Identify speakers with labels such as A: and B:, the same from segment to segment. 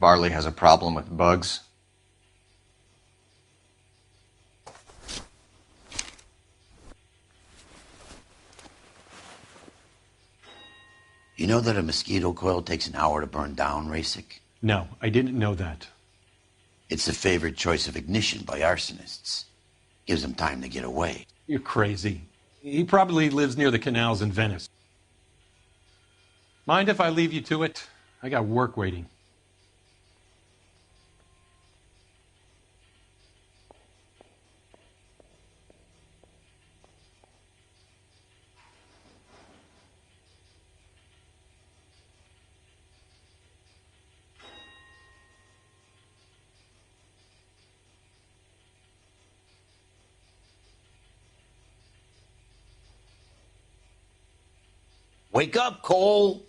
A: Barley has a problem with bugs.
B: You know that a mosquito coil takes an hour to burn down, Rasik?
C: No, I didn't know that.
B: It's the favored choice of ignition by arsonists. Gives them time to get away.
C: You're crazy. He probably lives near the canals in Venice. Mind if I leave you to it? I got work waiting.
B: Wake up, Cole!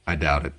A: I doubt it.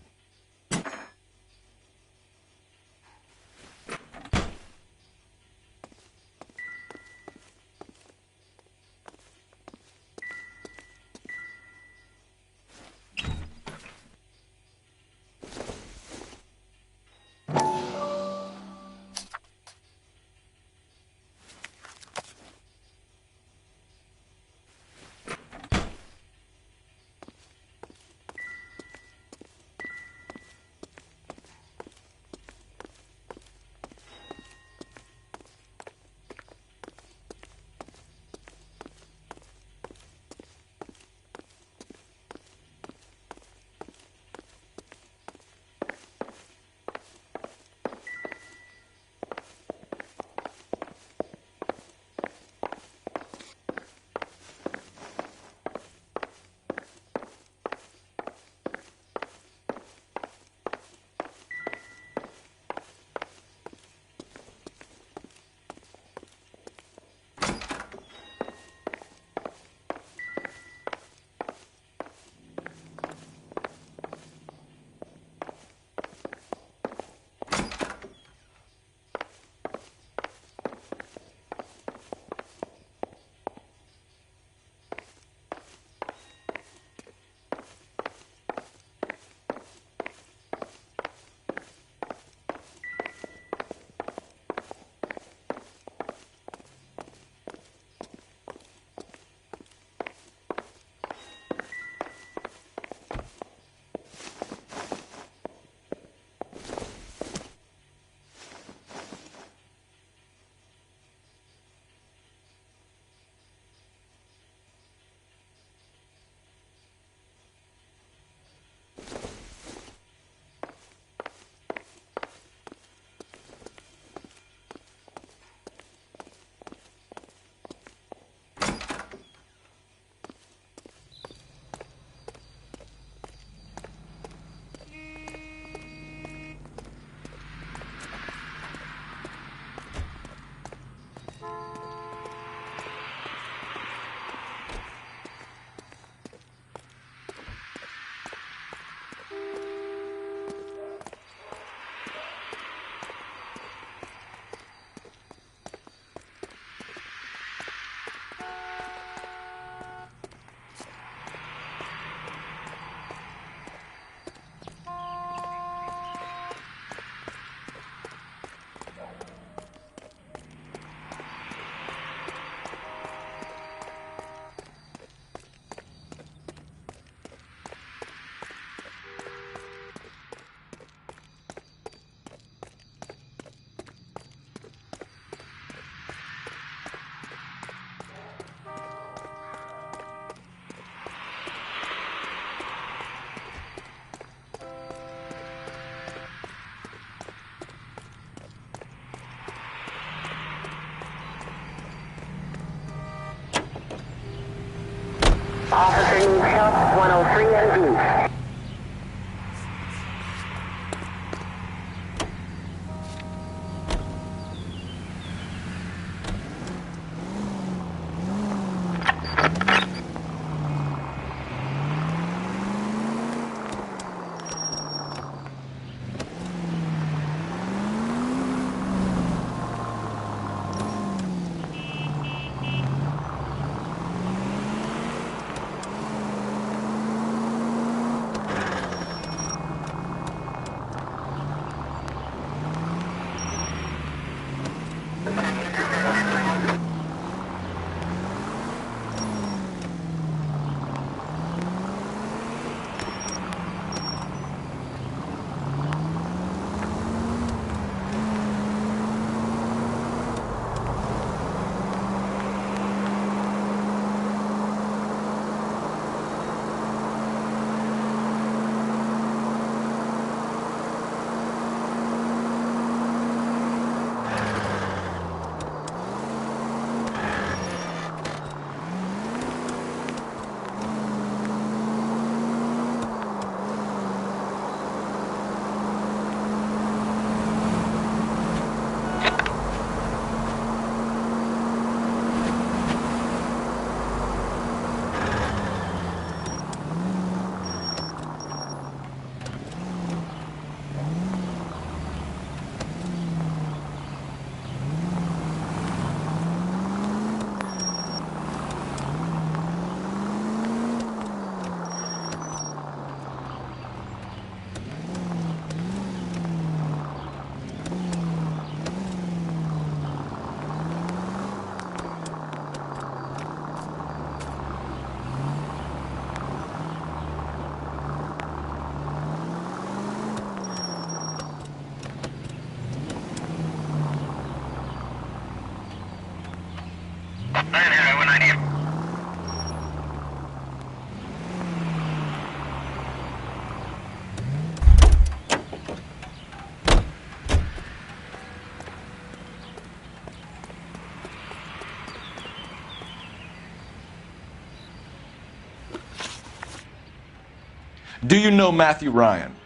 C: Do you know Matthew Ryan?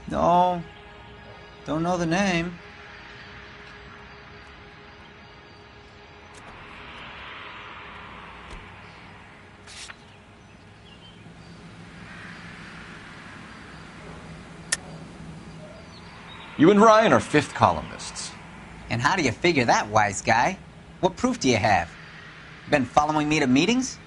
D: No, don't know the name.
C: You and Ryan are fifth columnists.
D: And how do you figure that, wise guy? What proof do you have? Been following me to meetings?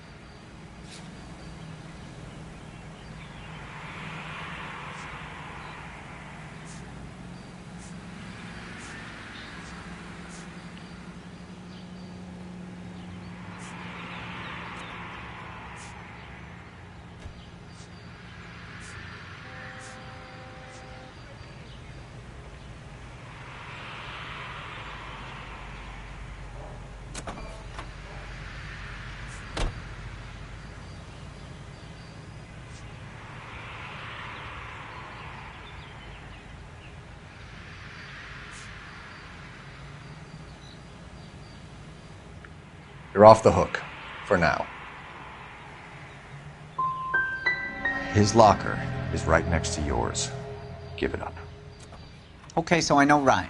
A: You're off the hook, for now. His locker is right next to yours. Give it up.
D: Okay, so I know Ryan.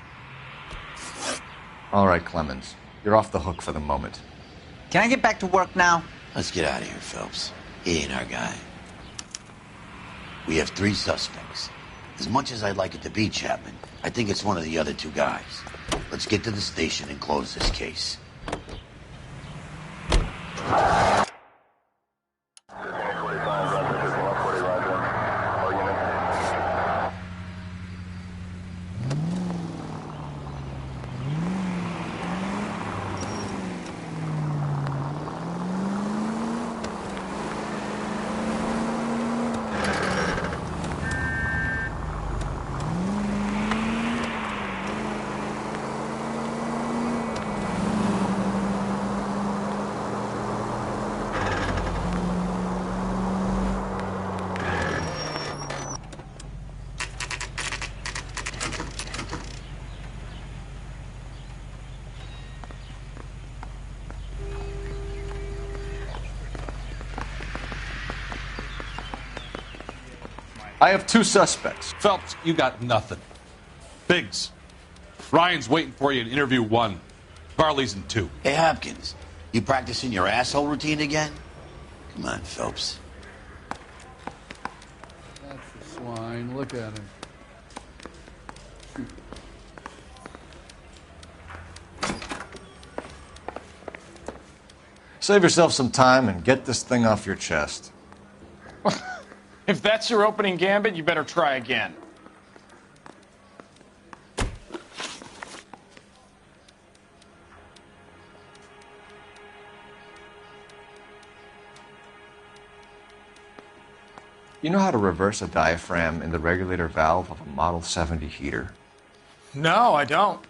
A: All right, Clemens. You're off the hook for the moment.
D: Can I get back to work now?
B: Let's get out of here, Phelps. He ain't our guy. We have 3 suspects. As much as I'd like it to be Chapman, I think it's one of the other 2 guys. Let's get to the station and close this case.
C: I have 2 suspects. Phelps, you got nothing. Biggs, Ryan's waiting for you in interview 1. Varley's in 2.
B: Hey, Hopkins, you practicing your asshole routine again? Come on, Phelps.
E: That's the swine. Look at him.
A: Save yourself some time and get this thing off your chest.
F: If that's your opening gambit, you better try again.
A: You know how to reverse a diaphragm in the regulator valve of a Model 70 heater?
F: No, I don't.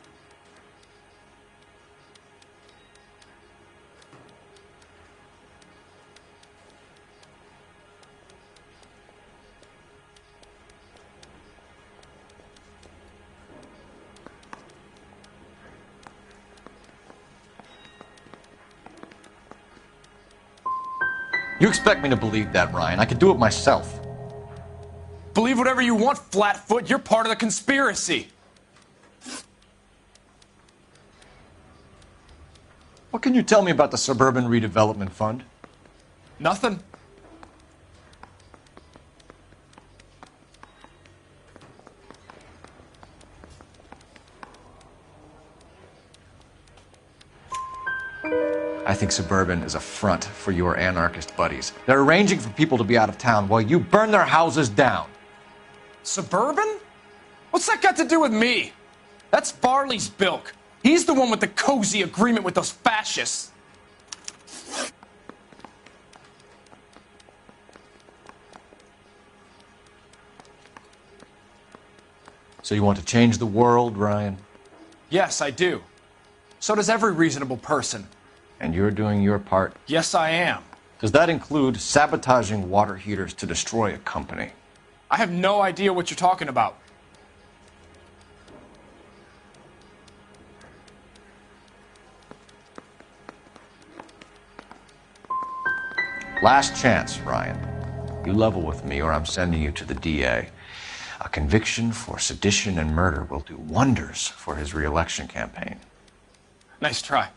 A: You expect me to believe that, Ryan? I could do it myself.
F: Believe whatever you want, Flatfoot. You're part of the conspiracy.
A: What can you tell me about the Suburban Redevelopment Fund?
F: Nothing.
A: I think Suburban is a front for your anarchist buddies. They're arranging for people to be out of town while you burn their houses down.
F: Suburban? What's that got to do with me? That's Varley's bilk. He's the one with the cozy agreement with those fascists.
A: So you want to change the world, Ryan?
F: Yes, I do. So does every reasonable person.
A: And you're doing your part?
F: Yes, I am.
A: Does that include sabotaging water heaters to destroy a company?
F: I have no idea what you're talking about.
A: Last chance, Ryan. You level with me, or I'm sending you to the DA. A conviction for sedition and murder will do wonders for his re-election campaign.
F: Nice try.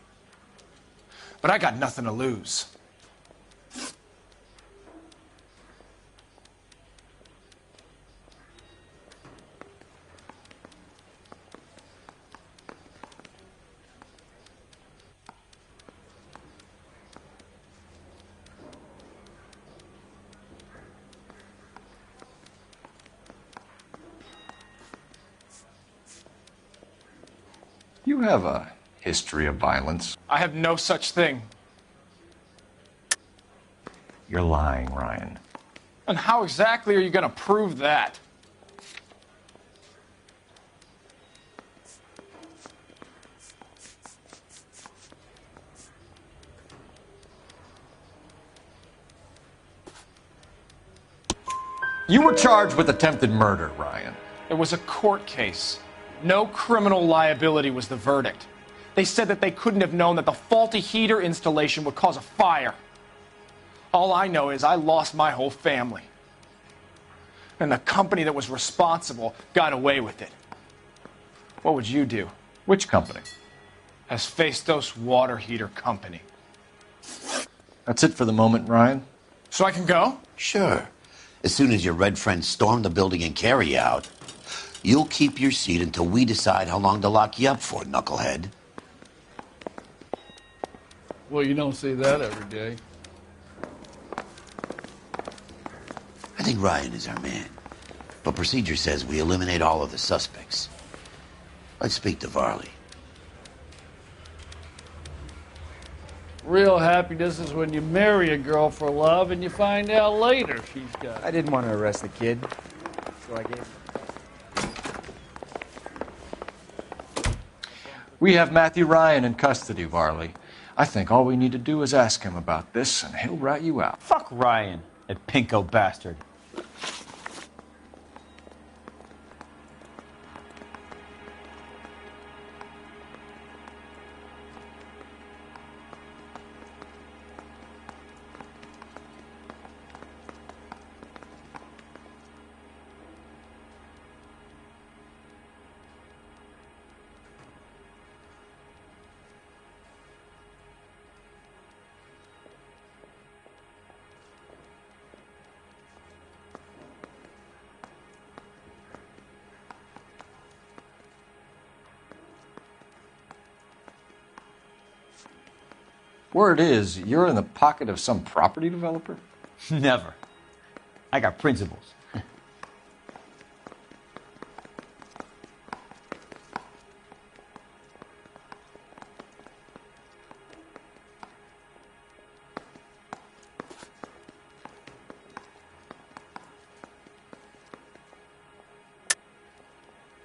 F: But I got nothing to lose.
A: You have a history of violence.
F: I have no such thing.
A: You're lying, Ryan.
F: And how exactly are you going to prove that?
A: You were charged with attempted murder, Ryan.
F: It was a court case. No criminal liability was the verdict. They said that they couldn't have known that the faulty heater installation would cause a fire. All I know is I lost my whole family. And the company that was responsible got away with it. What would you do?
A: Which company?
F: Hephaestus Water Heater Company.
A: That's it for the moment, Ryan.
F: So I can go?
B: Sure. As soon as your red friends storm the building and carry you out, you'll keep your seat until we decide how long to lock you up for, knucklehead.
E: Well, you don't see that every day.
B: I think Ryan is our man. But procedure says we eliminate all of the suspects. Let's speak to Varley.
E: Real happiness is when you marry a girl for love and you find out later she's got
G: I didn't want to arrest the kid, so I gave him.
A: We have Matthew Ryan in custody, Varley. I think all we need to do is ask him about this, and he'll rat you out.
H: Fuck Ryan, that pinko bastard.
A: Word is, you're in the pocket of some property developer?
H: Never. I got principles.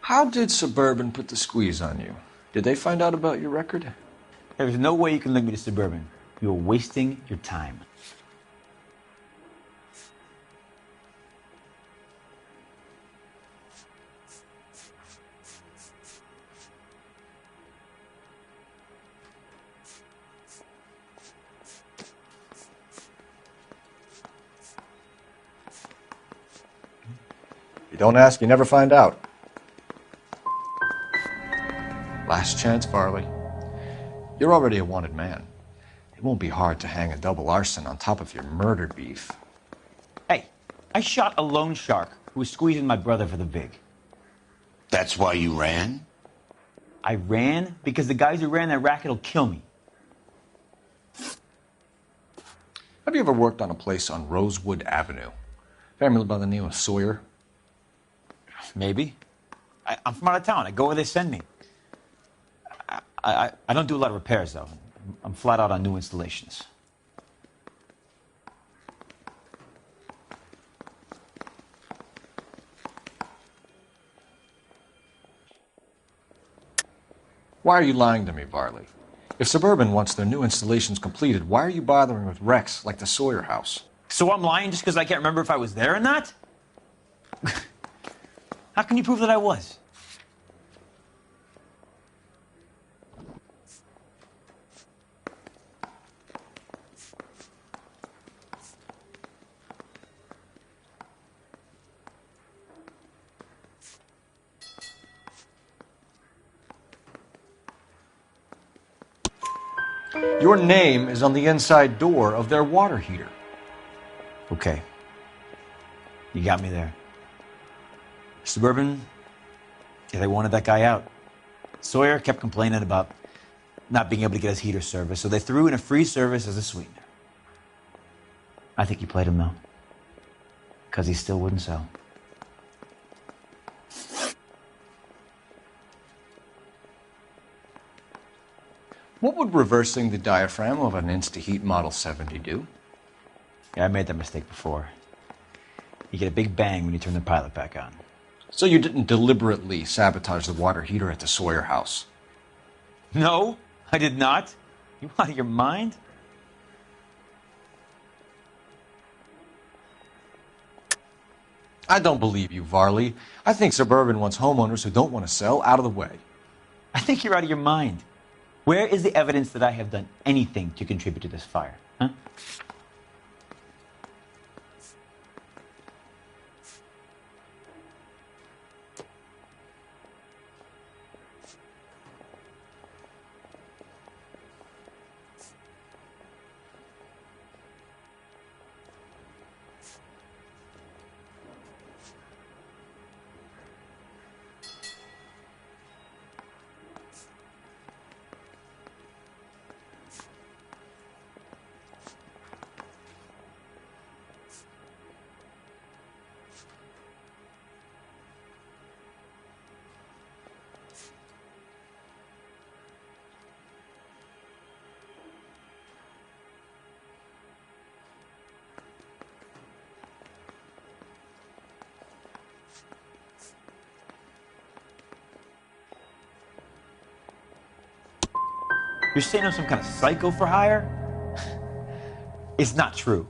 A: How did Suburban put the squeeze on you? Did they find out about your record?
H: There's no way you can link me to Suburban. You're wasting your time.
A: You don't ask, you never find out. Last chance, Varley. You're already a wanted man. It won't be hard to hang a double arson on top of your murder beef.
H: Hey, I shot a loan shark who was squeezing my brother for the vig.
B: That's why you ran?
H: I ran because the guys who ran that racket will kill me.
A: Have you ever worked on a place on Rosewood Avenue? Family by the name of Sawyer?
H: Maybe. I'm from out of town. I go where they send me. I don't do a lot of repairs, though. I'm flat out on new installations.
A: Why are you lying to me, Varley? If Suburban wants their new installations completed, why are you bothering with wrecks like the Sawyer house?
H: So I'm lying just because I can't remember if I was there or not? How can you prove that I was?
A: Your name is on the inside door of their water heater.
H: Okay. You got me there. Suburban, yeah, they wanted that guy out. Sawyer kept complaining about not being able to get his heater service, so they threw in a free service as a sweetener. I think he played him, though, because he still wouldn't sell.
A: What would reversing the diaphragm of an Insta-Heat Model 70 do?
H: Yeah, I made that mistake before. You get a big bang when you turn the pilot back on.
A: So you didn't deliberately sabotage the water heater at the Sawyer house?
H: No, I did not. You out of your mind?
A: I don't believe you, Varley. I think Suburban wants homeowners who don't want to sell out of the way.
H: I think you're out of your mind. Where is the evidence that I have done anything to contribute to this fire? Huh? You're saying I'm some kind of psycho for hire? It's not true.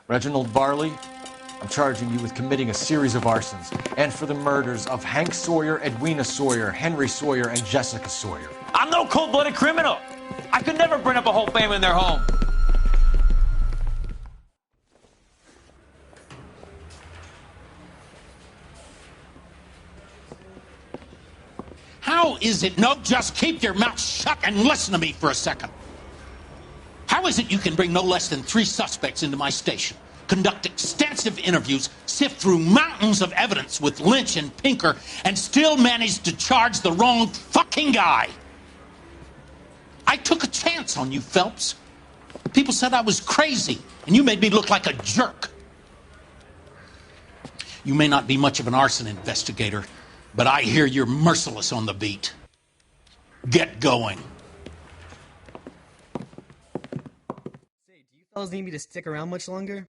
A: Reginald Varley, I'm charging you with committing a series of arsons and for the murders of Hank Sawyer, Edwina Sawyer, Henry Sawyer, and Jessica Sawyer.
H: I'm no cold-blooded criminal. I could never burn up a whole family in their home.
I: How is it? No, just keep your mouth shut and listen to me for a second. How is it you can bring no less than 3 suspects into my station, conduct extensive interviews, sift through mountains of evidence with Lynch and Pinker, and still manage to charge the wrong fucking guy? I took a chance on you, Phelps. People said I was crazy, and you made me look like a jerk. You may not be much of an arson investigator, but I hear you're merciless on the beat. Get going.
G: Say, do you fellas need me to stick around much longer?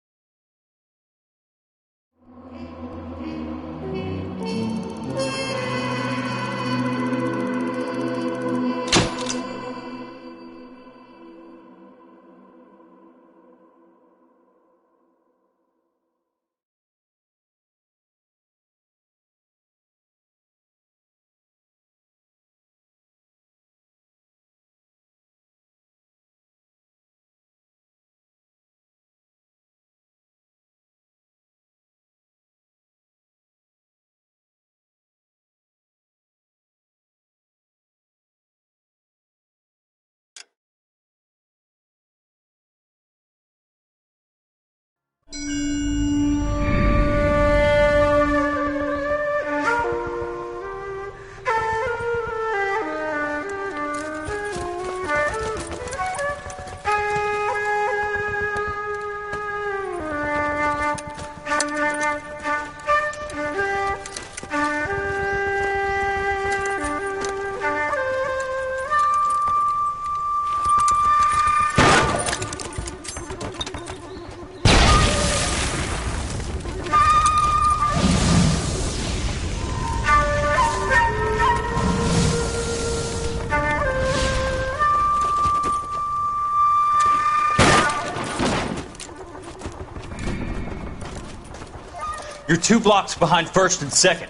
H: You're 2 blocks behind 1st and 2nd.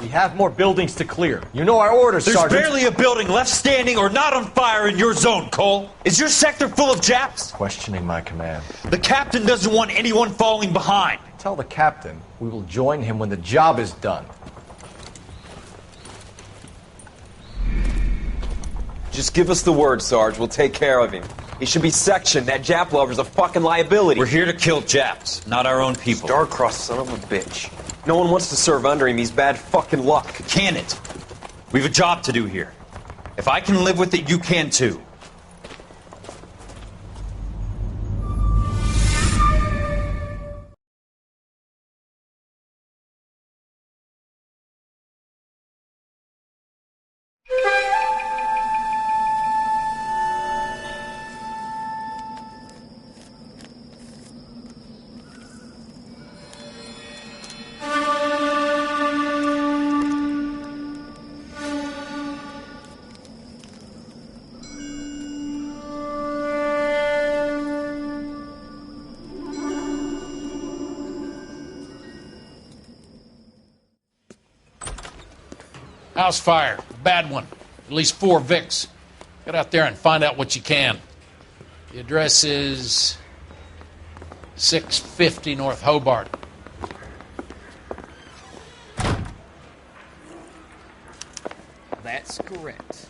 A: We have more buildings to clear. You know our orders,
H: There's
A: Sergeant.
H: barely a building left standing or not on fire in your zone, Cole. Is your sector full of Japs?
A: Questioning my command.
H: The captain doesn't want anyone falling behind.
A: Tell the captain we will join him when the job is done.
J: Just give us the word, Sarge. We'll take care of him. He should be sectioned. That Jap lover's a fucking liability.
H: We're here to kill Japs, not our own people.
J: Star-crossed son of a bitch. No one wants to serve under him. He's bad fucking luck.
H: Can it? We have a job to do here. If I can live with it, you can too.
I: House fire. Bad one. At least 4 Vicks. Get out there and find out what you can. The address is 650 North Hobart.
G: That's correct.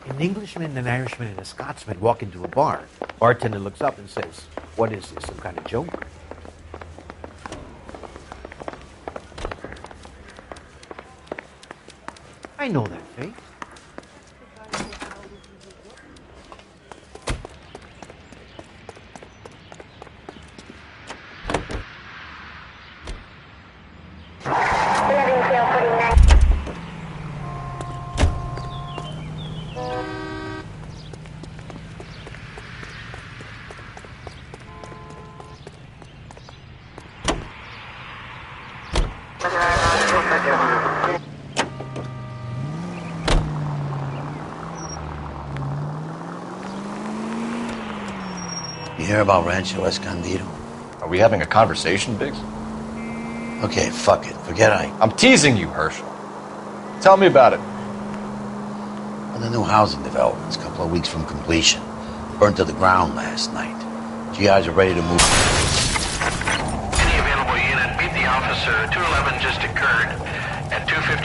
K: An Englishman, an Irishman, and a Scotsman walk into a bar. Bartender looks up and says, "What is this, some kind of joke?" I know that face.
B: You hear about Rancho Escondido?
A: Are we having a conversation, Biggs?
B: Okay, fuck it. Forget
A: I'm teasing you, Herschel. Tell me about it.
B: Well, the new housing development's a couple of weeks from completion. Burned to the ground last night. GIs are ready to move.
L: Any available unit, meet the officer. 211 just occurred at 250.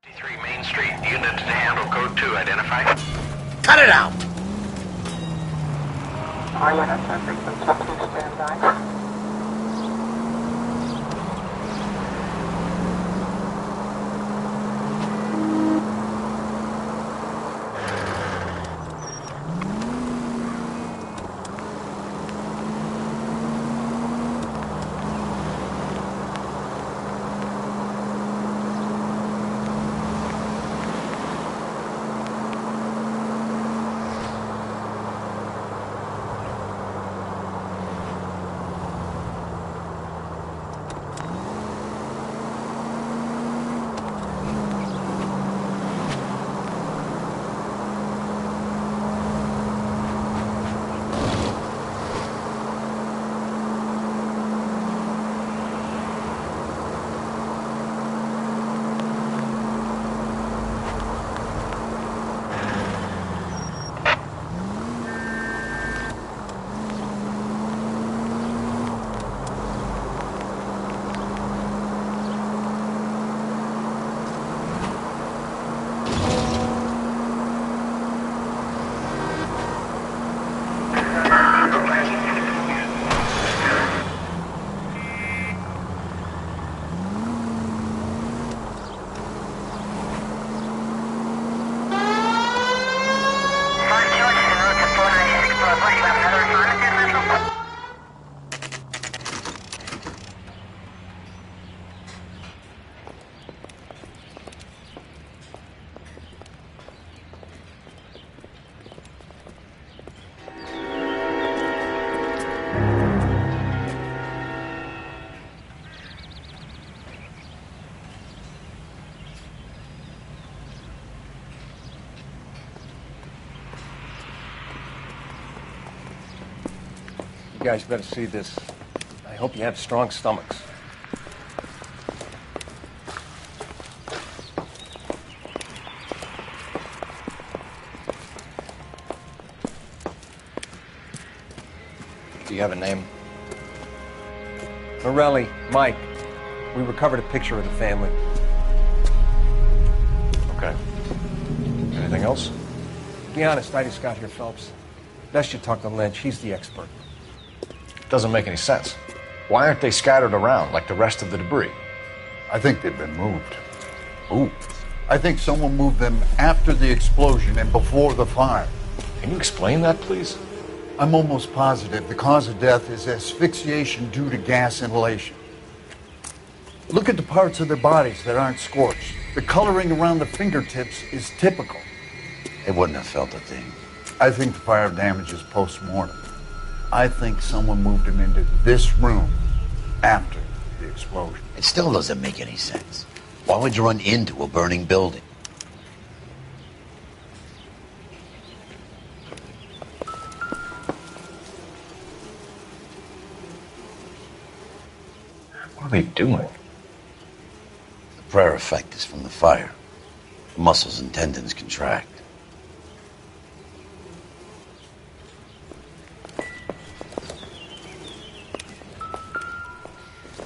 L: 3 Main Street, unit to handle code 2, identify.
B: Cut it out!
M: All units are frequent up to standby.
N: You guys better see this. I hope you have strong stomachs.
O: Do you have a name?
N: Morelli, Mike. We recovered a picture of the family.
O: Okay. Anything else?
N: To be honest, I just got here, Phelps. Best you talk to Lynch. He's the expert.
O: Doesn't make any sense. Why aren't they scattered around like the rest of the debris?
P: I think they've been moved.
O: Ooh.
P: I think someone moved them after the explosion and before the fire.
O: Can you explain that, please?
P: I'm almost positive the cause of death is asphyxiation due to gas inhalation. Look at the parts of their bodies that aren't scorched. The coloring around the fingertips is typical.
B: They wouldn't have felt a thing.
P: I think the fire damage is post-mortem. I think someone moved him into this room after the explosion.
B: It still doesn't make any sense. Why would you run into a burning building?
O: What are they doing?
B: The prayer effect is from the fire. The muscles and tendons contract.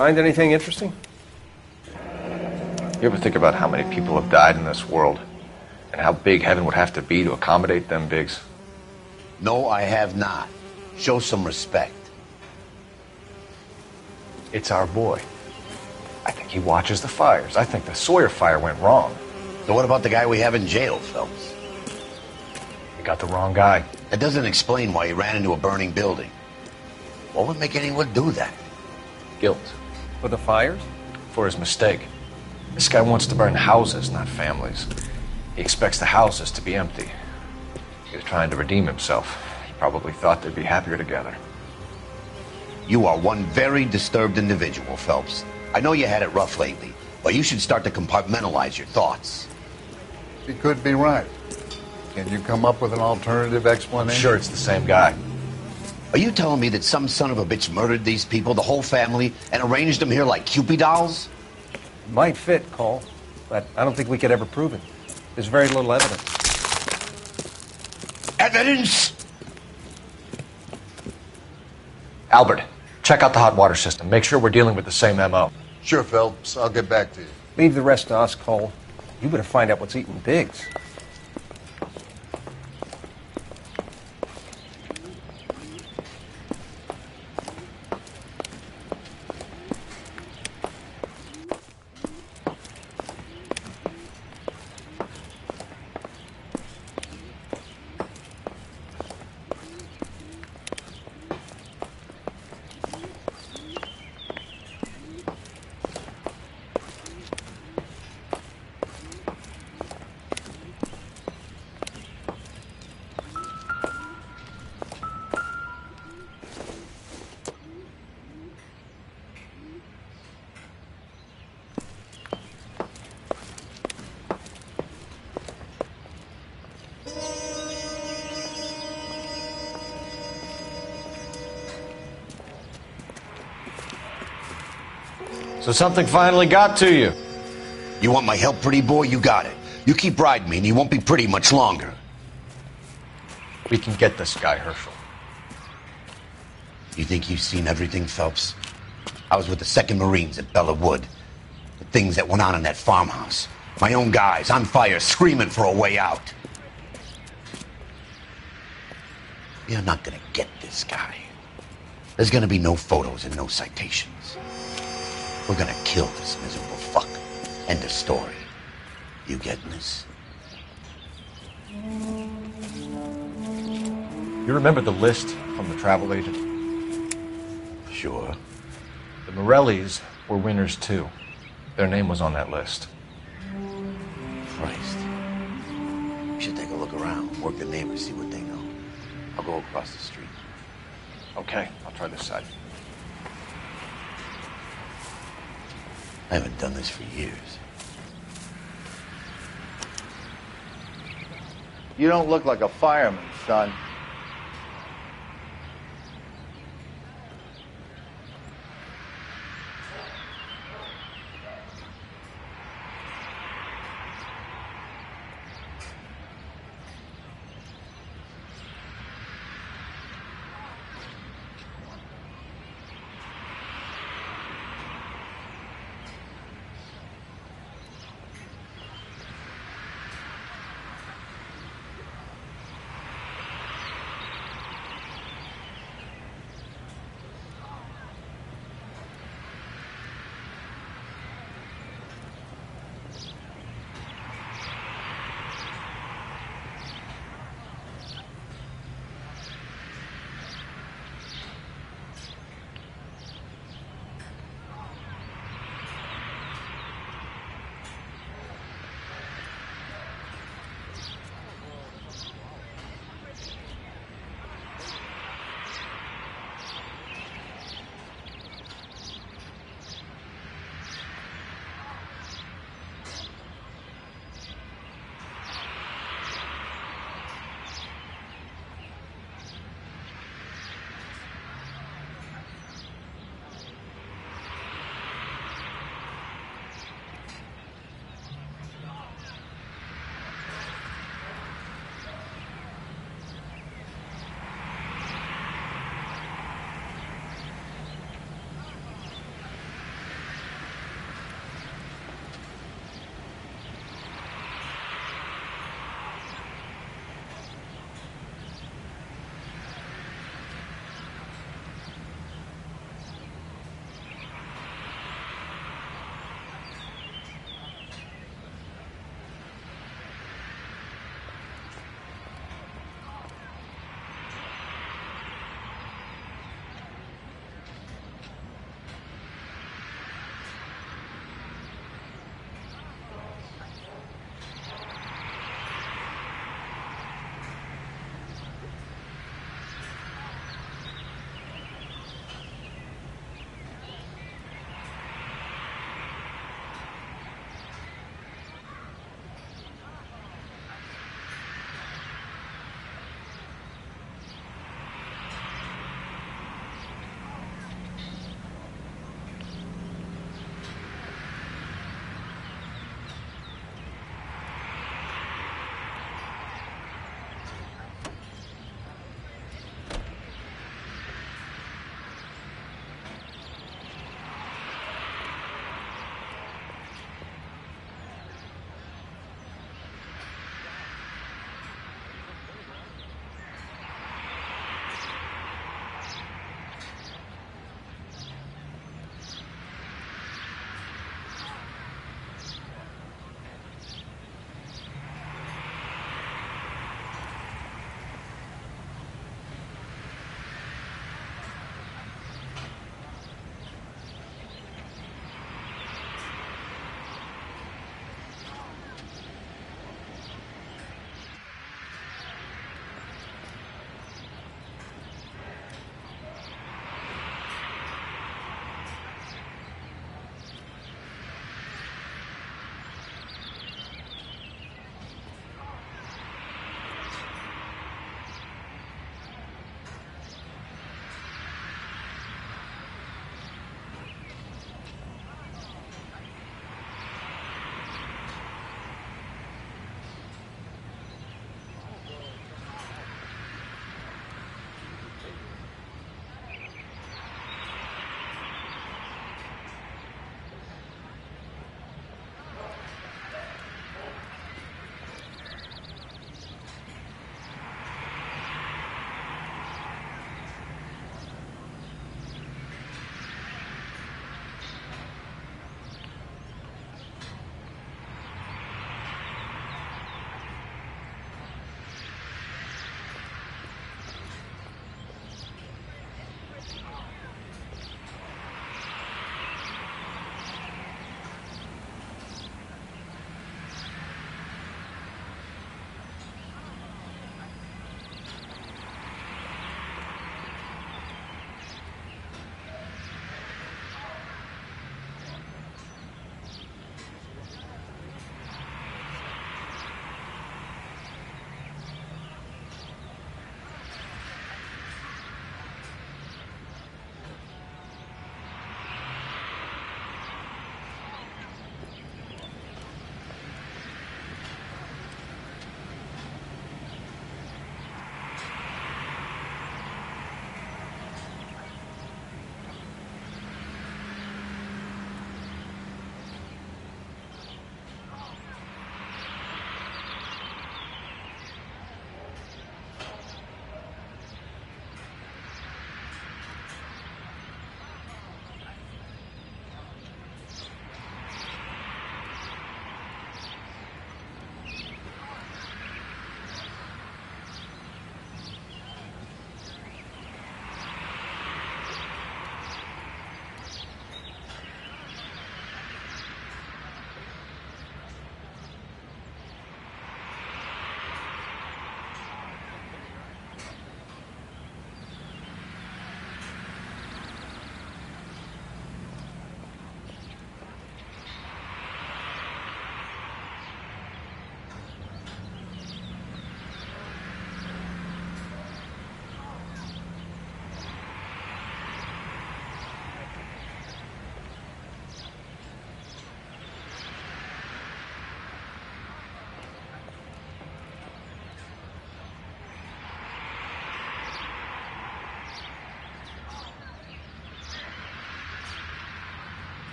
N: Find anything interesting?
O: You ever think about how many people have died in this world? And how big heaven would have to be to accommodate them, Biggs?
B: No, I have not. Show some respect.
O: It's our boy. I think he watches the fires. I think the Sawyer fire went wrong.
B: So what about the guy we have in jail, Phelps?
O: You got the wrong guy.
B: That doesn't explain why he ran into a burning building. What would make anyone do that?
O: Guilt.
N: For the fires?
O: For his mistake. This guy wants to burn houses, not families. He expects the houses to be empty. He was trying to redeem himself. He probably thought they'd be happier together.
B: You are one very disturbed individual, Phelps. I know you had it rough lately, but you should start to compartmentalize your thoughts.
P: He could be right. Can you come up with an alternative explanation?
O: I'm sure it's the same guy.
B: Are you telling me that some son of a bitch murdered these people, the whole family, and arranged them here like Cupid dolls?
N: Might fit, Cole, but I don't think we could ever prove it. There's very little evidence.
B: Evidence?
O: Albert, check out the hot water system. Make sure we're dealing with the same MO.
P: Sure, Phelps. I'll get back to you.
N: Leave the rest to us, Cole. You better find out what's eating Biggs.
O: So something finally got to you.
B: You want my help, pretty boy? You got it. You keep riding me and you won't be pretty much longer.
O: We can get this guy, Herschel.
B: You think you've seen everything, Phelps? I was with the 2nd Marines at Bella Wood. The things that went on in that farmhouse. My own guys on fire, screaming for a way out. You're not gonna get this guy. There's gonna be no photos and no citations. We're gonna kill this miserable fuck. End of story. You getting this?
O: You remember the list from the travel agent?
B: Sure.
O: The Morellis were winners too. Their name was on that list.
B: Christ. You should take a look around, work the neighbors, see what they know. I'll go across the street.
O: Okay, I'll try this side.
B: I haven't done this for years.
P: You don't look like a fireman, son.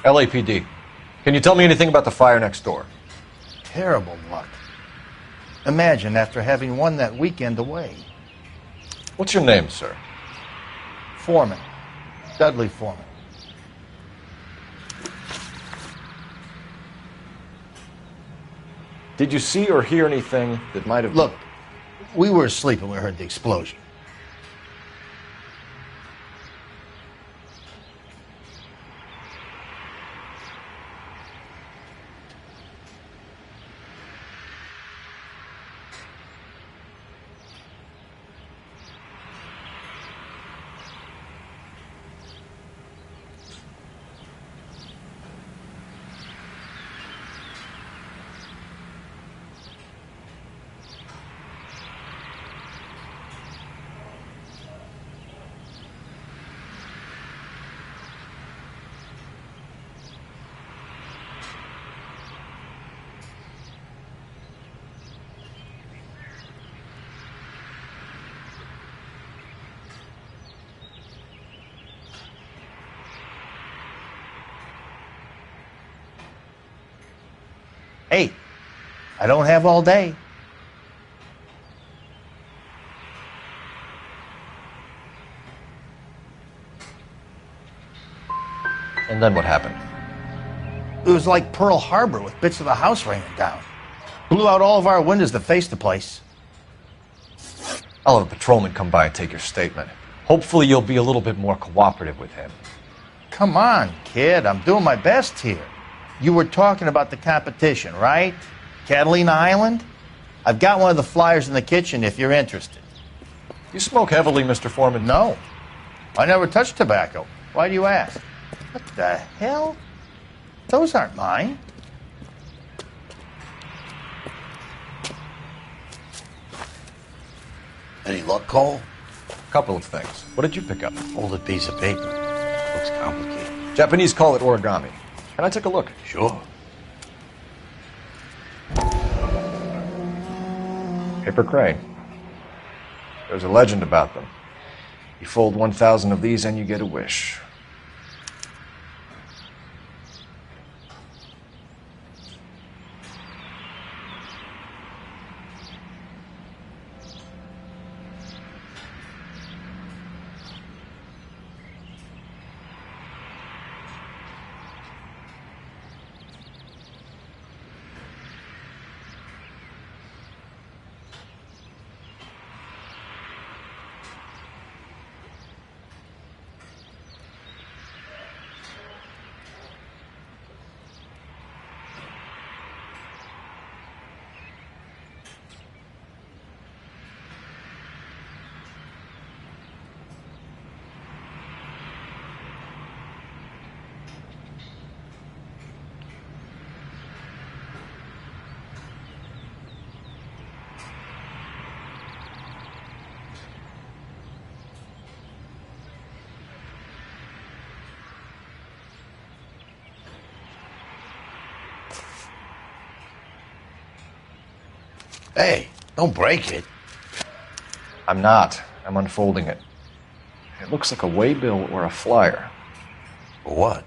O: LAPD. Can you tell me anything about the fire next door?
Q: Terrible luck. Imagine after having won that weekend away.
O: What's your name, sir?
Q: Foreman. Dudley Foreman.
O: Did you see or hear anything that might have...
Q: Look, we were asleep when we heard the explosion. Hey, I don't have all day.
O: And then what happened?
Q: It was like Pearl Harbor with bits of the house raining down. Blew out all of our windows that face the place.
O: I'll have a patrolman come by and take your statement. Hopefully you'll be a little bit more cooperative with him.
Q: Come on, kid. I'm doing my best here. You were talking about the competition, right? Catalina Island? I've got one of the flyers in the kitchen if you're interested.
O: You smoke heavily, Mr. Foreman?
Q: No. I never touch tobacco. Why do you ask? What the hell? Those aren't mine.
B: Any luck, Cole?
O: A couple of things. What did you pick up?
B: Folded piece of paper. Looks complicated.
O: Japanese call it origami. Can I take a look?
B: Sure.
O: Paper crane. There's a legend about them. You fold 1,000 of these and you get a wish.
Q: Hey, don't break it.
O: I'm not. I'm unfolding it. It looks like a waybill or a flyer.
B: For what?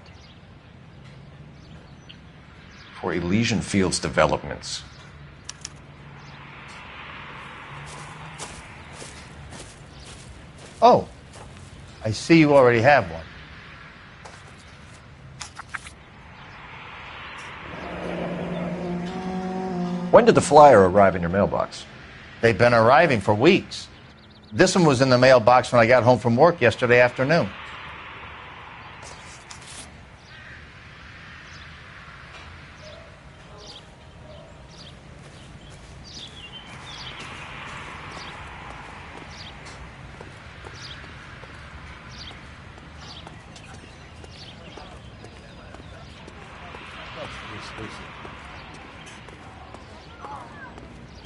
O: For Elysian Fields developments.
Q: Oh, I see you already have one.
O: When did the flyer arrive in your mailbox?
Q: They've been arriving for weeks. This one was in the mailbox when I got home from work yesterday afternoon.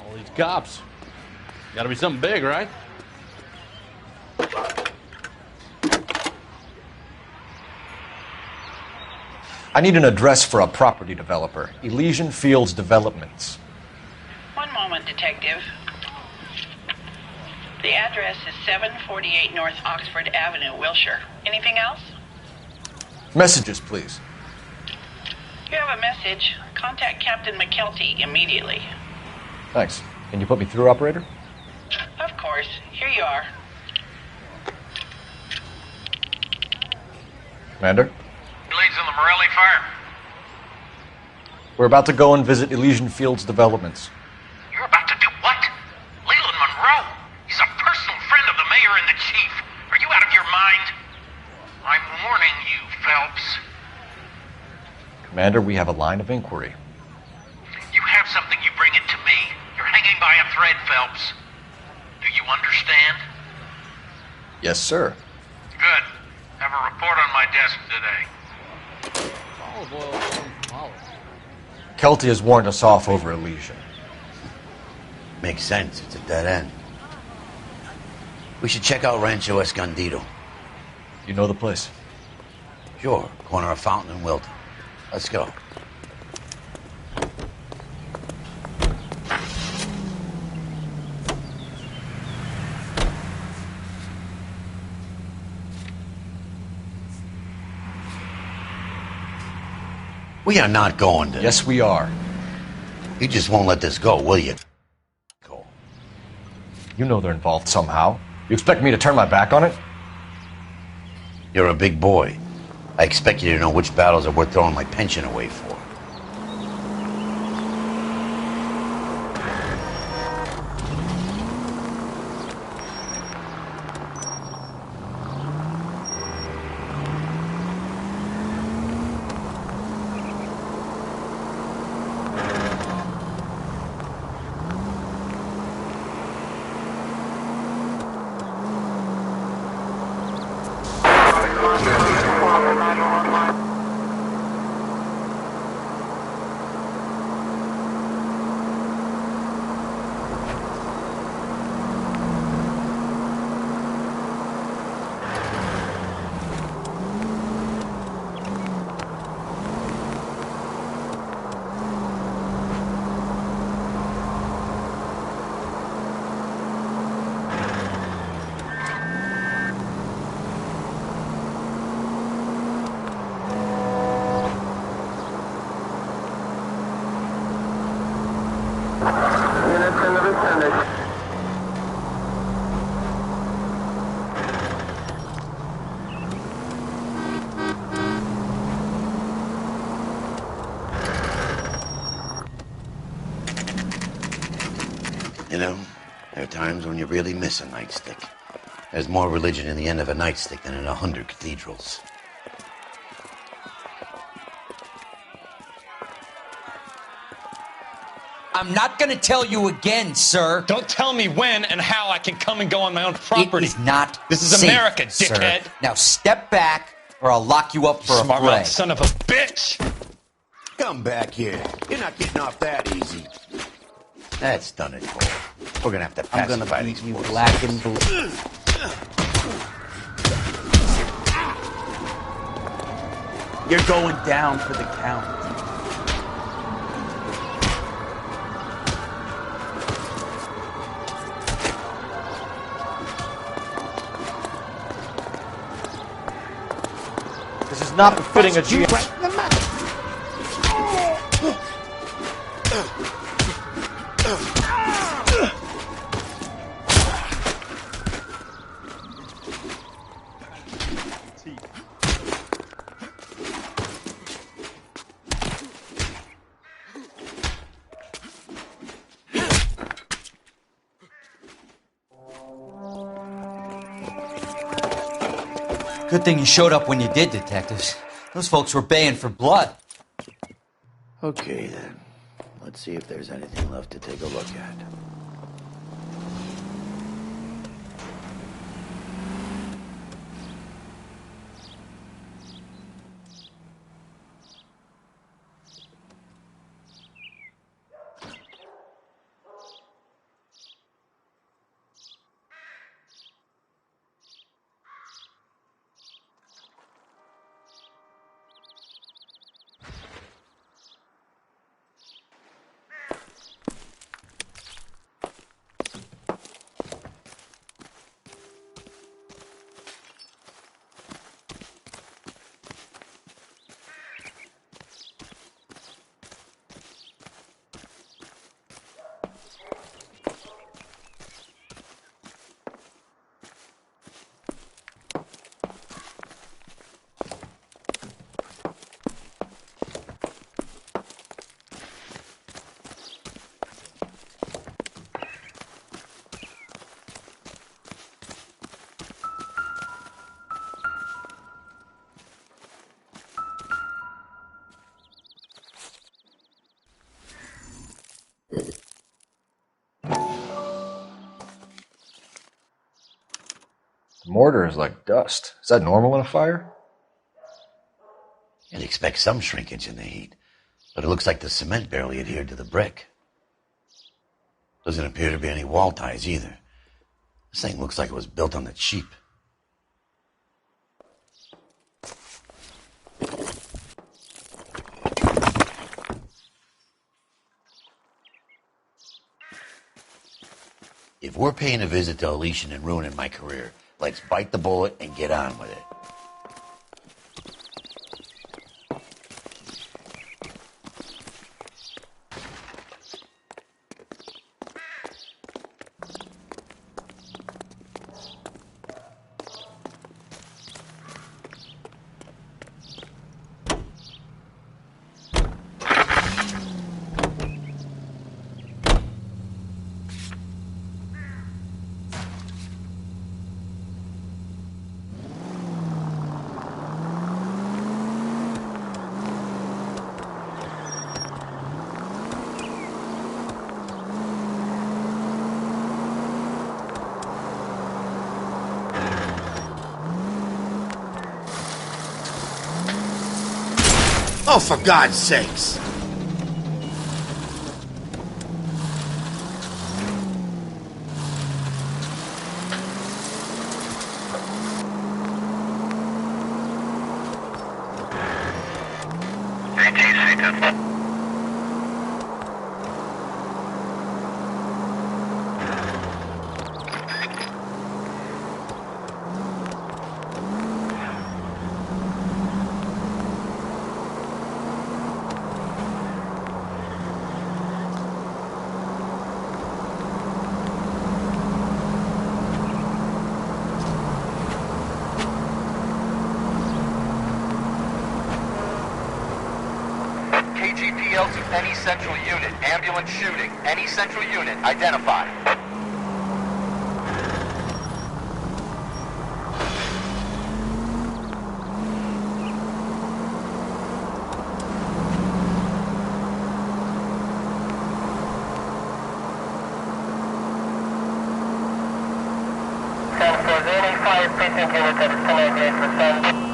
C: All these cops. Gotta be something big, right?
O: I need an address for a property developer. Elysian Fields Developments.
R: One moment, Detective. The address is 748 North Oxford Avenue, Wilshire. Anything else?
O: Messages, please.
R: You have a message. Contact Captain McKelty immediately.
O: Thanks. Can you put me through, operator?
R: Of course. Here you are.
O: Commander?
L: Leads on the Morelli fire.
O: We're about to go and visit Elysian Field's developments.
L: You're about to do what? Leland Monroe. He's a personal friend of the mayor and the chief. Are you out of your mind? I'm warning you, Phelps.
O: Commander, we have a line of inquiry.
L: You have something, you bring it to me. You're hanging by a thread, Phelps. Do you understand?
O: Yes, sir.
L: Good. Have a report on my desk today.
E: Olive oil comes from olive.
O: Kelty has warned us off over Elysian.
B: Makes sense. It's a dead end. We should check out Rancho Escondido.
O: You know the place?
B: Sure. Corner of Fountain and Wilton. Let's go. We are not going to...
O: Yes, we are.
B: You just won't let this go, will you?
O: You know they're involved somehow. You expect me to turn my back on it?
B: You're a big boy. I expect you to know which battles are worth throwing my pension away for. You know, there are times when you really miss a nightstick. There's more religion in the end of a nightstick than in 100 cathedrals.
S: I'm not gonna tell you again, sir.
F: Don't tell me when and how I can come and go on my own property.
S: It is not
F: This is
S: safe,
F: America,
S: sir.
F: dickhead.
S: Now step back, or I'll lock you up for a
F: Smart
S: fray.
F: mouth son of a bitch.
B: Come back here. You're not getting off that easy. That's done it, Cole. We're gonna have to pacify these
S: you
B: boys.
S: black and blue. You're going down for the count.
H: This is not befitting a GM.
S: Good thing you showed up when you did, detectives. Those folks were baying for blood.
B: Okay, then. Let's see if there's anything left to take a look at.
O: The mortar is like dust. Is that normal in a fire?
B: You'd expect some shrinkage in the heat, but it looks like the cement barely adhered to the brick. Doesn't appear to be any wall ties either. This thing looks like it was built on the cheap. If we're paying a visit to Elysian and ruining my career, let's bite the bullet and get on with it. Oh, for God's sakes!
T: KGPL to any central unit. Ambulance shooting. Any central unit. Identify.
M: Any fire precinct unit that is connected for some.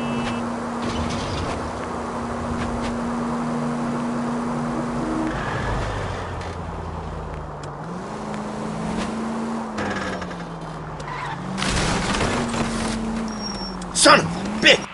B: Son of a bitch!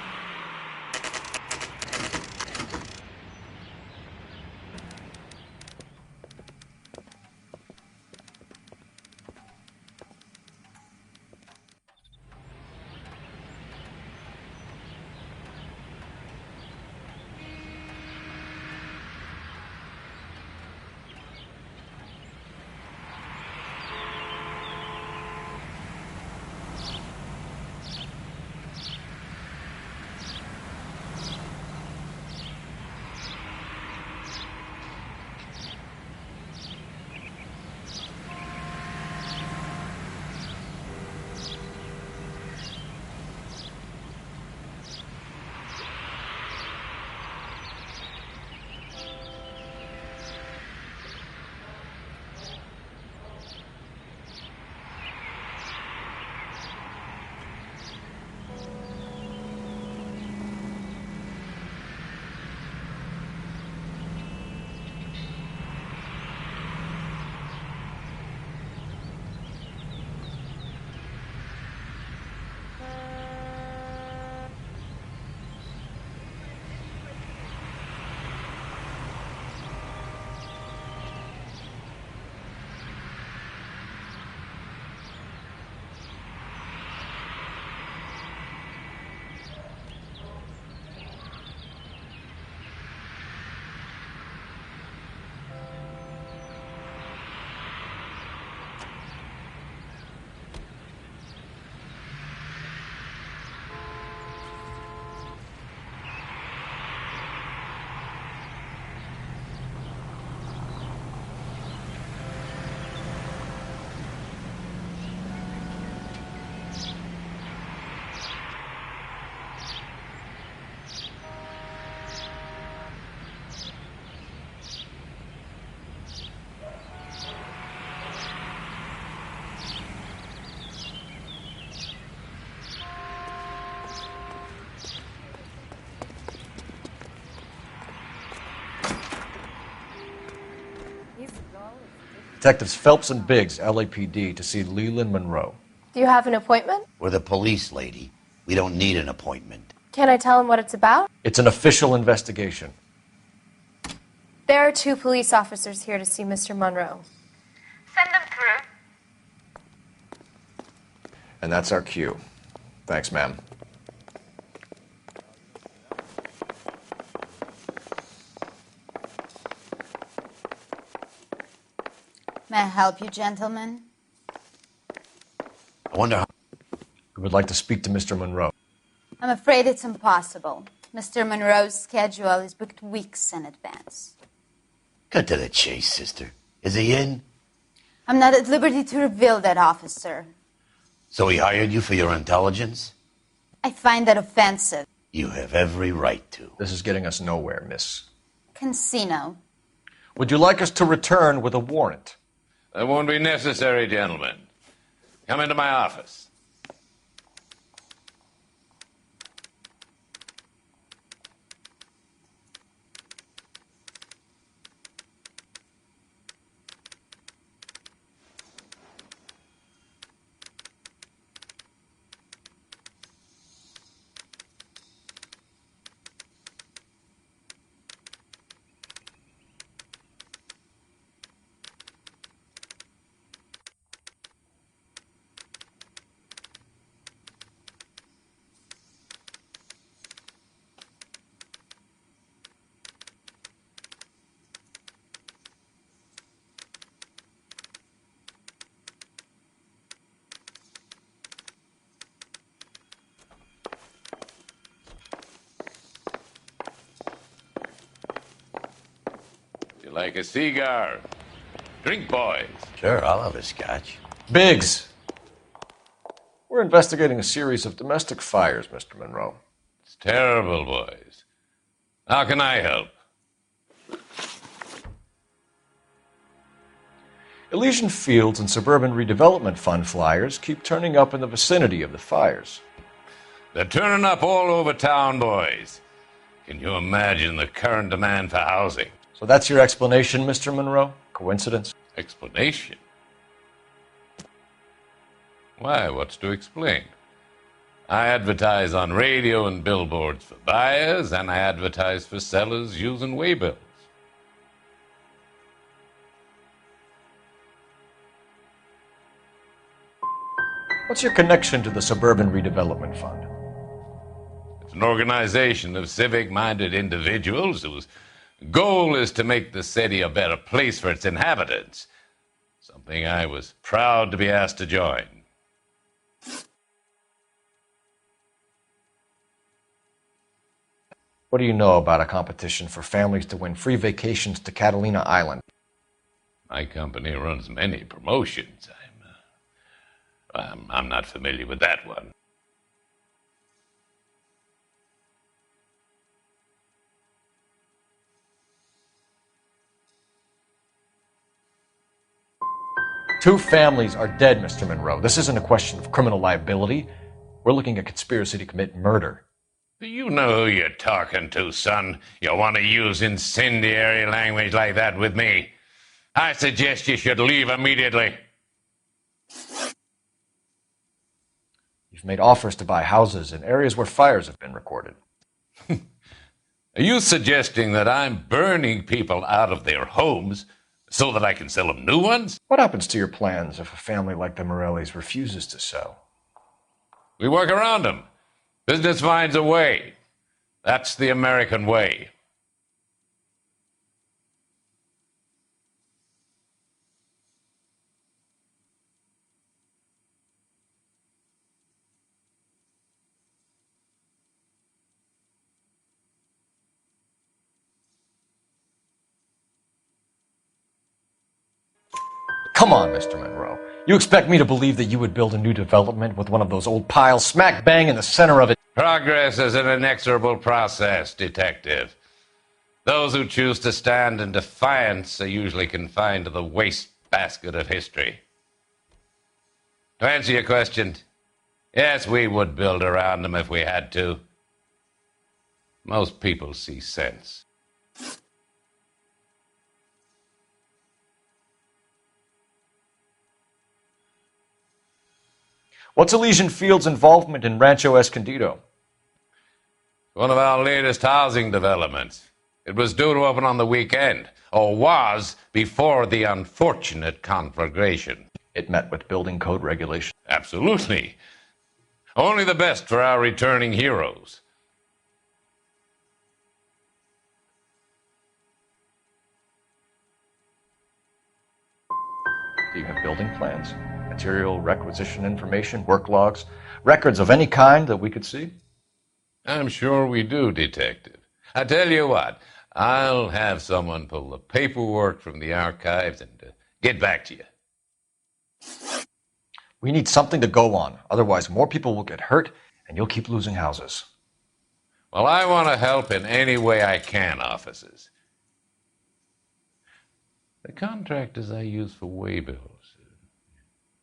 O: Detectives Phelps and Biggs, LAPD, to see Leland Monroe.
U: Do you have an appointment?
B: We're the police, lady. We don't need an appointment.
U: Can I tell him what it's about?
O: It's an official investigation.
U: There are 2 police officers here to see Mr. Monroe.
M: Send them through.
O: And that's our cue. Thanks, ma'am.
V: May I help you, gentlemen?
B: I wonder how...
O: We would like to speak to Mr. Monroe.
V: I'm afraid it's impossible. Mr. Monroe's schedule is booked weeks in advance.
B: Cut to the chase, sister. Is he in?
V: I'm not at liberty to reveal that, officer.
B: So he hired you for your intelligence?
V: I find that offensive.
B: You have every right to.
O: This is getting us nowhere, miss.
V: Casino.
O: Would you like us to return with a warrant?
W: That won't be necessary, gentlemen. Come into my office. Like a cigar. Drink, boys.
B: Sure, I'll have a scotch.
O: Biggs! We're investigating a series of domestic fires, Mr. Monroe.
W: It's terrible, boys. How can I help?
O: Elysian Fields and Suburban Redevelopment Fund flyers keep turning up in the vicinity of the fires.
W: They're turning up all over town, boys. Can you imagine the current demand for housing?
O: So that's your explanation, Mr. Monroe? Coincidence?
W: Explanation? Why, what's to explain? I advertise on radio and billboards for buyers, and I advertise for sellers using waybills.
O: What's your connection to the Suburban Redevelopment Fund?
W: It's an organization of civic-minded individuals whose goal is to make the city a better place for its inhabitants. Something I was proud to be asked to join.
O: What do you know about a competition for families to win free vacations to Catalina Island?
W: My company runs many promotions. I'm not familiar with that one.
O: Two families are dead, Mr. Monroe. This isn't a question of criminal liability. We're looking at conspiracy to commit murder.
W: Do you know who you're talking to, son? You want to use incendiary language like that with me? I suggest you should leave immediately.
O: You've made offers to buy houses in areas where fires have been recorded.
W: Are you suggesting that I'm burning people out of their homes so that I can sell them new ones?
O: What happens to your plans if a family like the Morellis refuses to sell?
W: We work around them. Business finds a way. That's the American way.
O: Come on, Mr. Monroe. You expect me to believe that you would build a new development with one of those old piles smack bang in the center of it?
W: Progress is an inexorable process, detective. Those who choose to stand in defiance are usually confined to the wastebasket of history. To answer your question, yes, we would build around them if we had to. Most people see sense.
A: What's Elysian Field's involvement in Rancho Escondido?
W: One of our latest housing developments. It was due to open on the weekend, or was before the unfortunate conflagration.
O: It met with building code regulations.
W: Absolutely. Only the best for our returning heroes.
O: Do you have building plans, material requisition information, work logs, records of any kind that we could see?
W: I'm sure we do, Detective. I tell you what, I'll have someone pull the paperwork from the archives and get back to you.
O: We need something to go on. Otherwise, more people will get hurt, and you'll keep losing houses.
W: Well, I want to help in any way I can, officers. The contractors I use for waybills,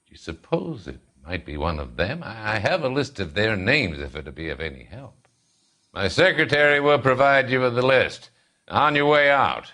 W: do you suppose it might be one of them? I have a list of their names if it'd be of any help. My secretary will provide you with the list. On your way out.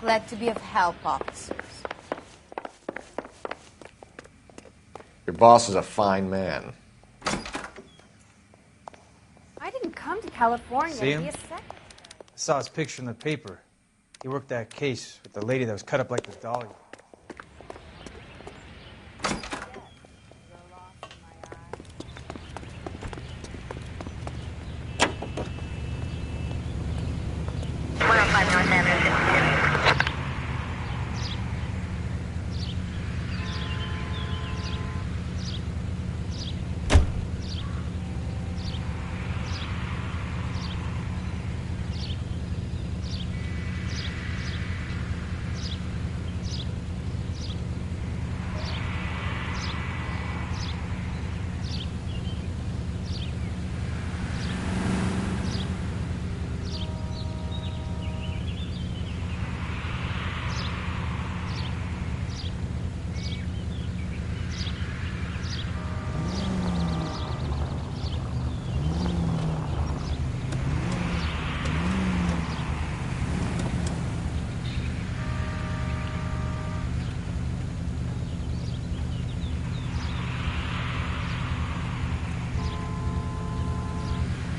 V: Glad to be of help, officers.
O: Your boss is a fine man.
U: I didn't come to California
D: See
U: to be
D: him?
U: a secretary.
D: I saw his picture in the paper. He worked that case with the lady that was cut up like this dolly.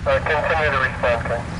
M: Continue to respond, Ken.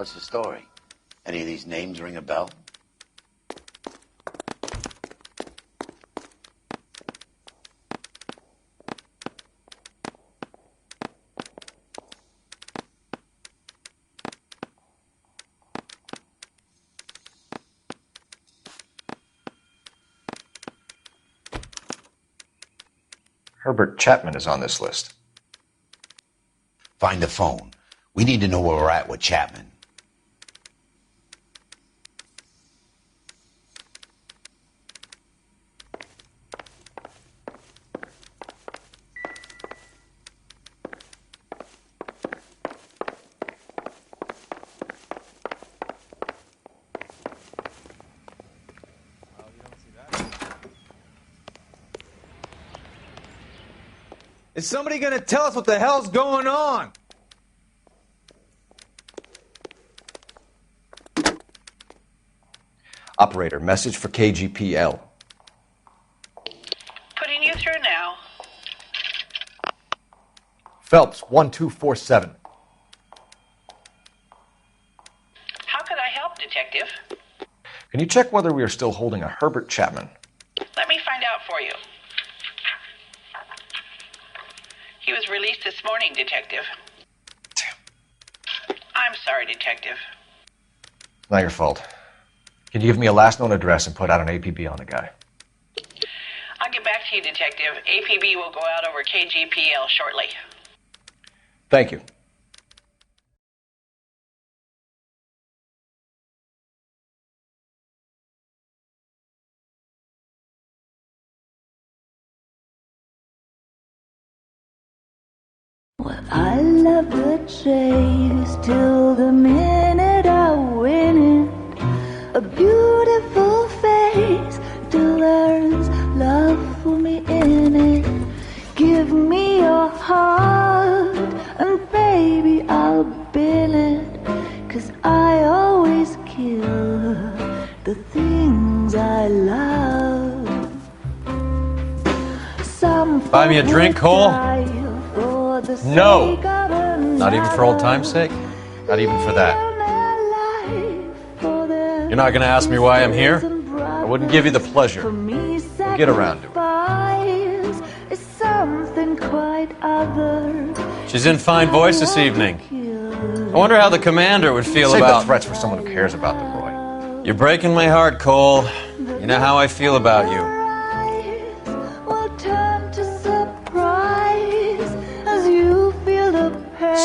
B: What's the story? Any of these names ring a bell?
O: Herbert Chapman is on this list.
B: Find the phone. We need to know where we're at with Chapman.
D: Is somebody gonna tell us what the hell's going on?
O: Operator, message for KGPL.
R: Putting you through now.
O: Phelps, 1247.
R: How could I help, Detective?
O: Can you check whether we are still holding a Herbert Chapman?
R: Let me find out for you. He was released this morning, Detective. Damn. I'm sorry, Detective.
O: Not your fault. Can you give me a last known address and put out an APB on the guy?
R: I'll get back to you, Detective. APB will go out over KGPL shortly.
O: Thank you.
G: Well, I love the chase till the minute I win it. A beautiful face till there's love for me in it. Give me your heart and baby I'll bill it. 'Cause I always kill the things I love. Some
I: Buy me a drink, Cole?
O: No! Not even for old time's sake? Not even for that.
I: You're not going to ask me why I'm here?
O: I wouldn't give you the pleasure. We'll get around to it.
G: Is something quite other.
I: She's in fine voice this evening. I wonder how the commander would feel
O: Save
I: about...
O: the threats for someone who cares about them, Roy.
I: You're breaking my heart, Cole. You know how I feel about you.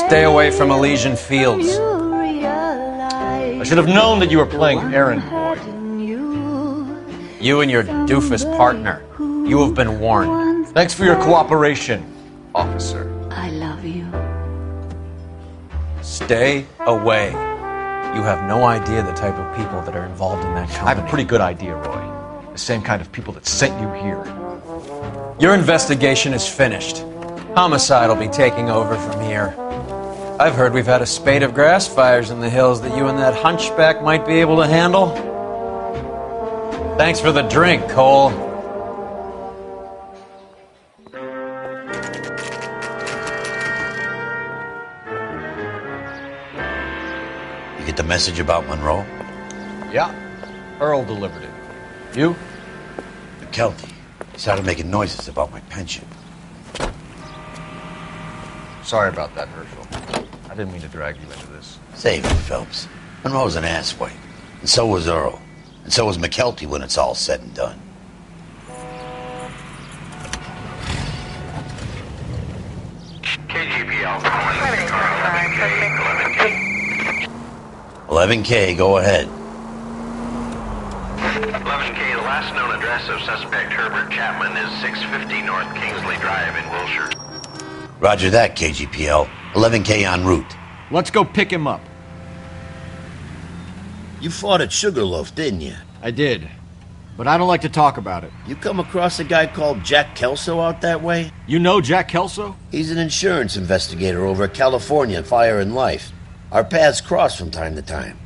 I: Stay away from Elysian Fields.
O: I should have known that you were playing errand boy.
I: You and your doofus partner. You have been warned.
O: Thanks for your cooperation, officer.
G: I love you.
I: Stay away. You have no idea the type of people that are involved in that company.
O: I have a pretty good idea, Roy. The same kind of people that sent you here.
I: Your investigation is finished. Homicide will be taking over from here. I've heard we've had a spate of grass fires in the hills that you and that hunchback might be able to handle. Thanks for the drink, Cole.
B: You get the message about Monroe?
O: Yeah. Earl delivered it. You?
B: McKelty. He started making noises about my pension.
O: Sorry about that, Herschel. I didn't mean to drag you into this.
B: Save it, Phelps. Monroe's an asswipe. And so was Earl. And so was McKelty when it's all said and done.
L: KGPL 11K.
B: 11K, go ahead.
L: 11K, the last known address of suspect Herbert Chapman is 650 North Kingsley Drive in Wilshire.
B: Roger that, KGPL. 11K en route.
Q: Let's go pick him up.
B: You fought at Sugarloaf, didn't you?
Q: I did. But I don't like to talk about it.
B: You come across a guy called Jack Kelso out that way?
Q: You know Jack Kelso?
B: He's an insurance investigator over at California Fire and Life. Our paths cross from time to time.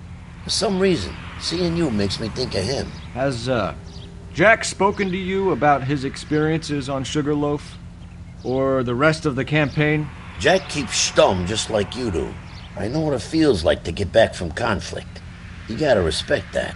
B: For some reason, seeing you makes me think of him.
Q: Has, Jack spoken to you about his experiences on Sugarloaf? Or the rest of the campaign?
B: Jack keeps stum just like you do. I know what it feels like to get back from conflict. You gotta respect that.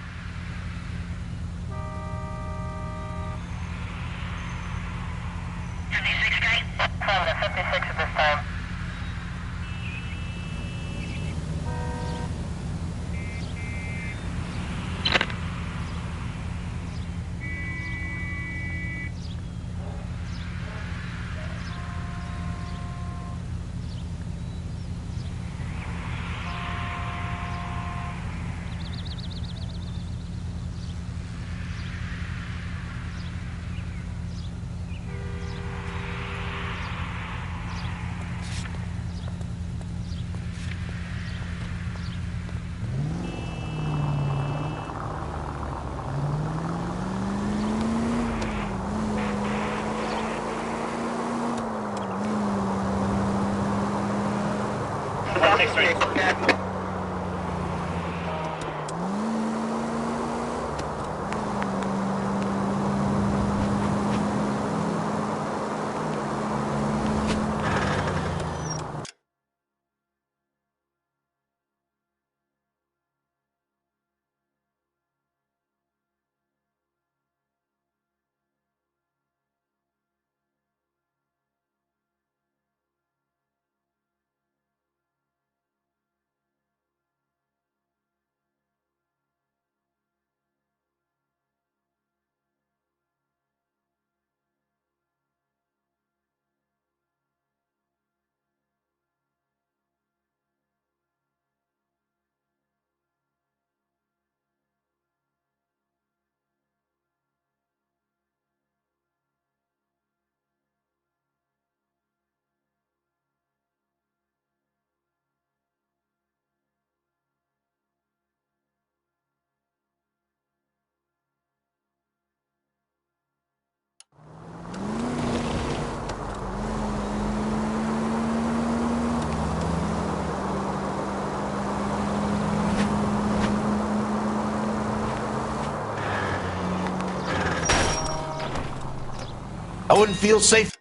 Q: I wouldn't feel safe.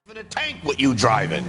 B: In a tank, what you driving?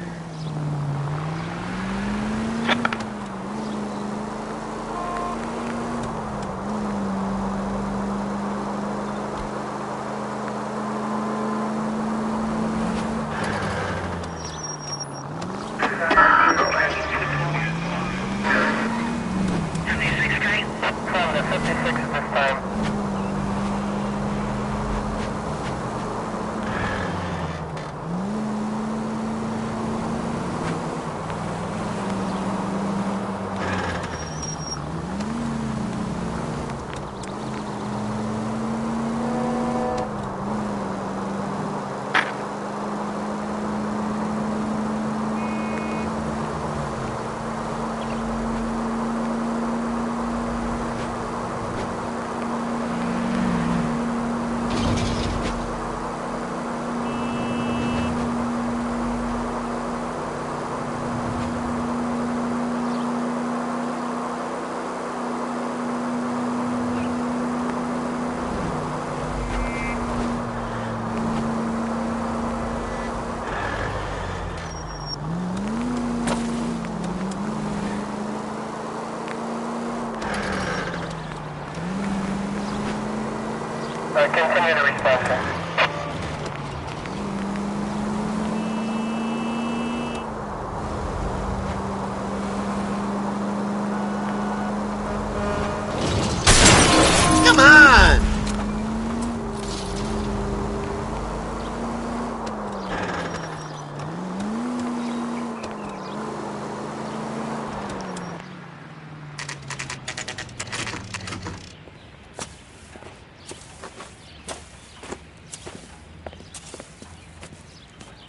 M: Continue to respond, sir.
B: Come on!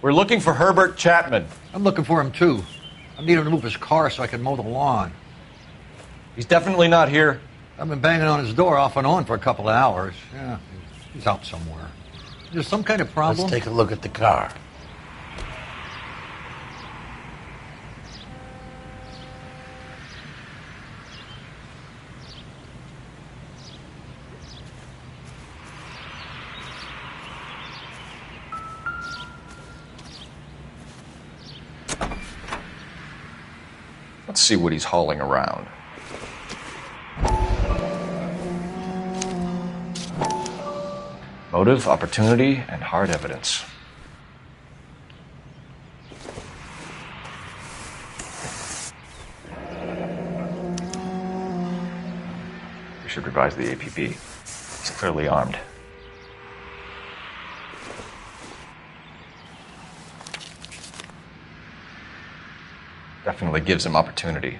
A: We're looking for Herbert Chapman.
J: I'm looking for him, too. I need him to move his car so I can mow the lawn.
A: He's definitely not here.
J: I've been banging on his door off and on for a couple of hours. Yeah, he's out somewhere. There's some kind of problem?
B: Let's take a look at the car.
O: Let's see what he's hauling around. Motive, opportunity, and hard evidence. We should revise the APB. He's clearly armed. Definitely gives him opportunity.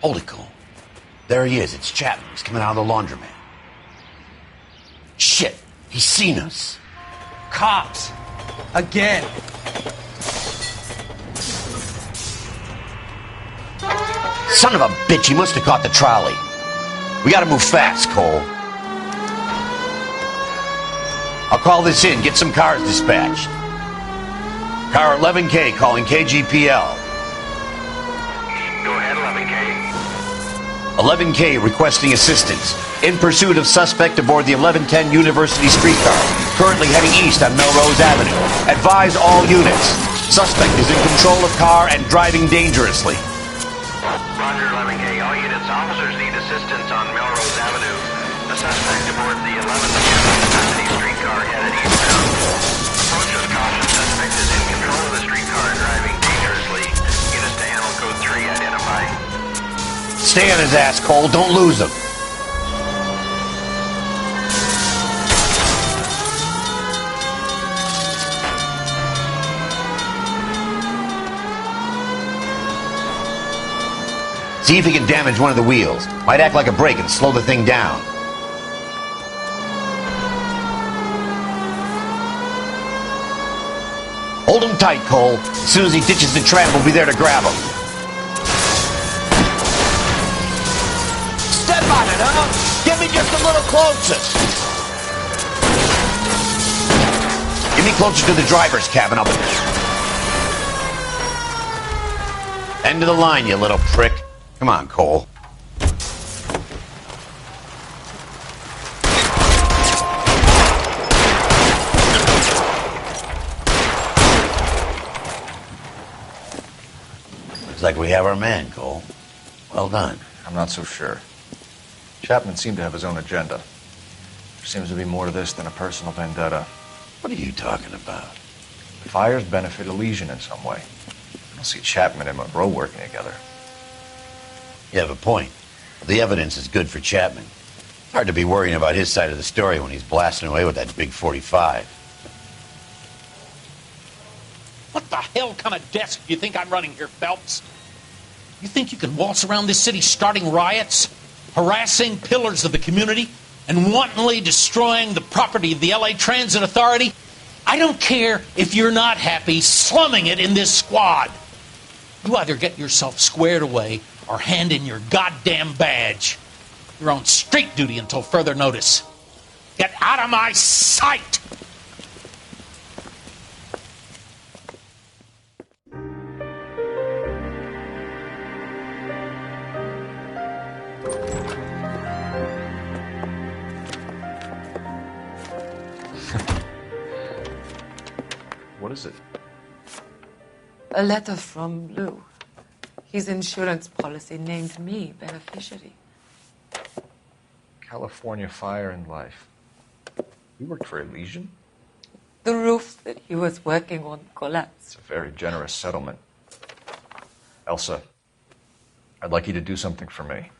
B: Hold it, Cole. There he is. It's Chapman. He's coming out of the laundromat. Shit. He's seen us.
K: Cops. Again.
B: Son of a bitch. He must have caught the trolley. We gotta move fast, Cole. I'll call this in. Get some cars dispatched. Car 11K calling KGPL.
L: Go ahead, 11K.
B: 11K requesting assistance. In pursuit of suspect aboard the 1110 University streetcar. Currently heading east on Melrose Avenue. Advise all units. Suspect is in control of car and driving dangerously.
L: Roger, 11K. All units, officers need assistance on Melrose Avenue. The suspect aboard the 1110 University streetcar headed eastbound. Approach with caution. Suspect is in control of the streetcar and driving dangerously. Units to handle code 3 identified.
B: Stay on his ass, Cole. Don't lose him. See if he can damage one of the wheels. Might act like a brake and slow the thing down. Hold him tight, Cole. As soon as he ditches the tram, we'll be there to grab him. Step on it, huh? Get me just a little closer. Get me closer to the driver's cabin. I'll be... End of the line, you little prick. Come on, Cole. Looks like we have our man, Cole. Well done.
O: I'm not so sure. Chapman seemed to have his own agenda. There seems to be more to this than a personal vendetta.
B: What are you talking about?
O: The fires benefit Elysian in some way. I don't see Chapman and Monroe working together.
B: You have a point. The evidence is good for Chapman. It's hard to be worrying about his side of the story when he's blasting away with that big 45.
N: What the hell kind of desk do you think I'm running here, Phelps? You think you can waltz around this city starting riots, harassing pillars of the community, and wantonly destroying the property of the LA Transit Authority? I don't care if you're not happy slumming it in this squad. You either get yourself squared away or hand in your goddamn badge. You're on street duty until further notice. Get out of my sight!
O: What is it?
P: A letter from Lou. His insurance policy named me beneficiary.
O: California Fire and Life. You worked for Elysian?
P: The roof that he was working on collapsed.
O: It's a very generous settlement. Elsa, I'd like you to do something for me.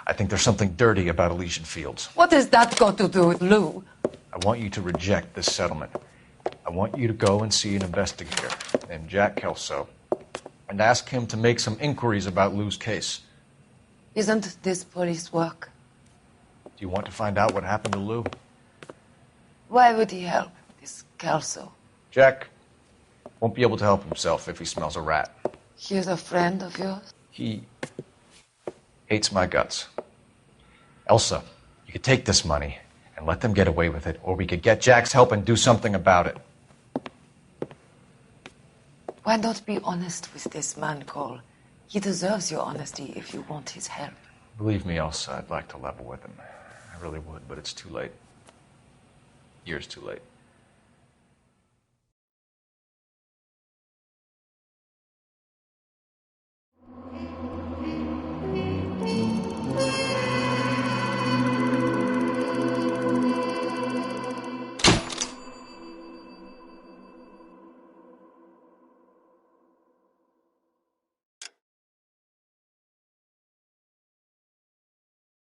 O: I think there's something dirty about Elysian Fields.
P: What has that got to do with Lou?
O: I want you to reject this settlement. I want you to go and see an investigator named Jack Kelso and ask him to make some inquiries about Lou's case.
P: Isn't this police work?
O: Do you want to find out what happened to Lou?
P: Why would he help, this Kelso?
O: Jack won't be able to help himself if he smells a rat.
P: He is a friend of yours?
O: He hates my guts. Elsa, you could take this money and let them get away with it, or we could get Jack's help and do something about it.
P: Why not be honest with this man, Cole? He deserves your honesty if you want his help.
O: Believe me, Elsa, I'd like to level with him. I really would, but it's too late. Years too late.